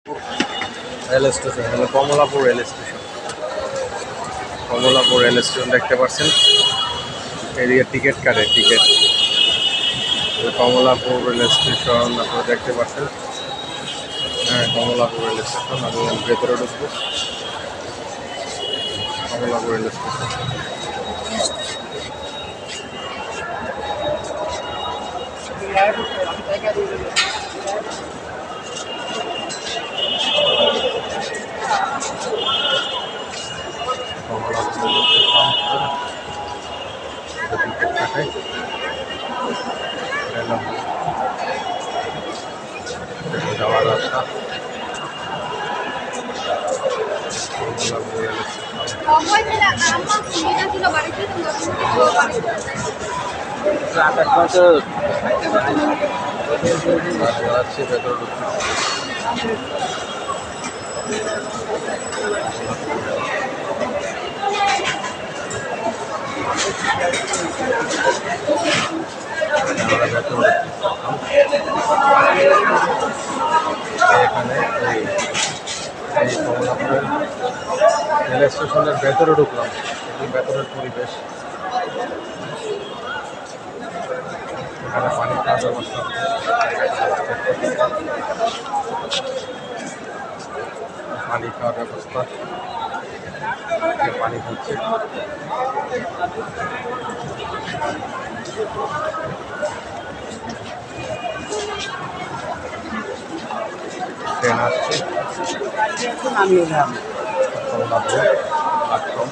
Rail station হলো Kamalapur rail station. Kamalapur rail station দেখতে পাচ্ছেন, এদিকে টিকিট কাটে টিকিট। কমলাপুর রেল স্টেশন আপনারা দেখতে পাচ্ছেন। হ্যাঁ, কমলাপুর রেল স্টেশন। আমি ভেতরে ঢুকবো। Kamalapur rail station. যাওয়ার রাস্তা এখানে এই কমলাপুরের রেল স্টেশনের ভেতরে ঢুকলাম। এটি ভেতরের পরিবেশ। এখানে পানি খাওয়ার ব্যবস্থা, পানি খাওয়ার ব্যবস্থা, পানি খাচ্ছে। ট্রেন আসছে কমলাপুর প্ল্যাটফর্ম।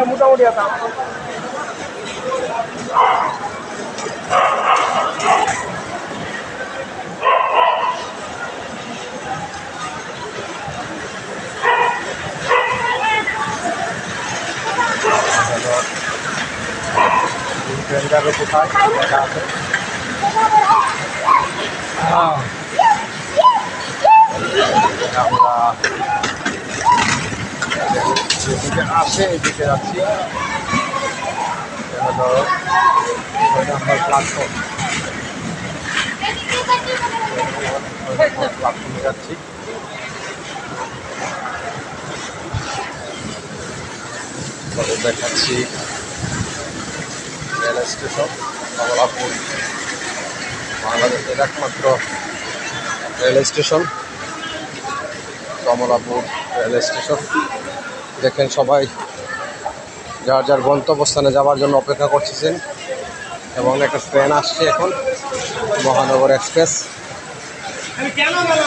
মোটামুটি ট্রেন যাবে কোথায় দেখা আছে। আমরা যেদিকে আসে এদিকে যাচ্ছি। হলো 6 নম্বর প্ল্যাটফর্ম। প্ল্যাটফর্মে যাচ্ছি। তবে দেখাচ্ছি রেল স্টেশন কমলাপুর, বাংলাদেশের একমাত্র rail station Kamalapur rail station. দেখেন সবাই যার যার গন্তব্যস্থানে যাওয়ার জন্য অপেক্ষা করতেছেন এবং একটা ট্রেন আসছে এখন, মহানগর এক্সপ্রেস,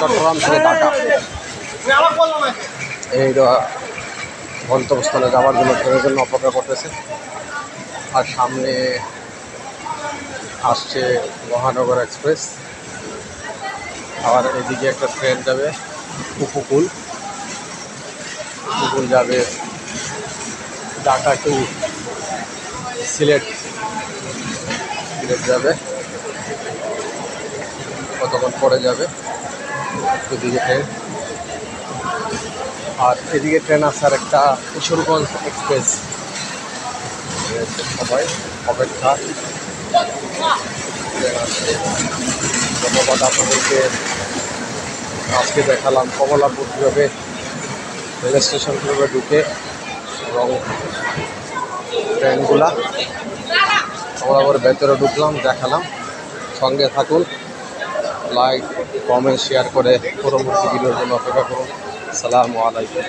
চট্টগ্রাম থেকে ঢাকা। এই গন্তব্যস্থানে যাওয়ার জন্য ট্রেনের জন্য অপেক্ষা করতেছে। আর সামনে আসছে মহানগর এক্সপ্রেস। আর এদিকে একটা ট্রেন যাবে উপকূল যাবে ঢাকা টু সিলেট যাবে, কতক্ষণ পরে যাবে এদিকে ট্রেন। আর এদিকে ট্রেন আসার একটা কিশোরগঞ্জ এক্সপ্রেস। সবাই অপেক্ষা। ধন্যবাদ আপনাদেরকে। আজকে দেখালাম কমলাপুর কীভাবে রেল স্টেশন কীভাবে ঢুকে এবং ট্রেনগুলা। কমলাপুরের ভেতরে ঢুকলাম, দেখালাম। সঙ্গে থাকুন, লাইক কমেন্ট শেয়ার করে পরবর্তী ভিডিওর জন্য অপেক্ষা করুন। আসসালামু আলাইকুম।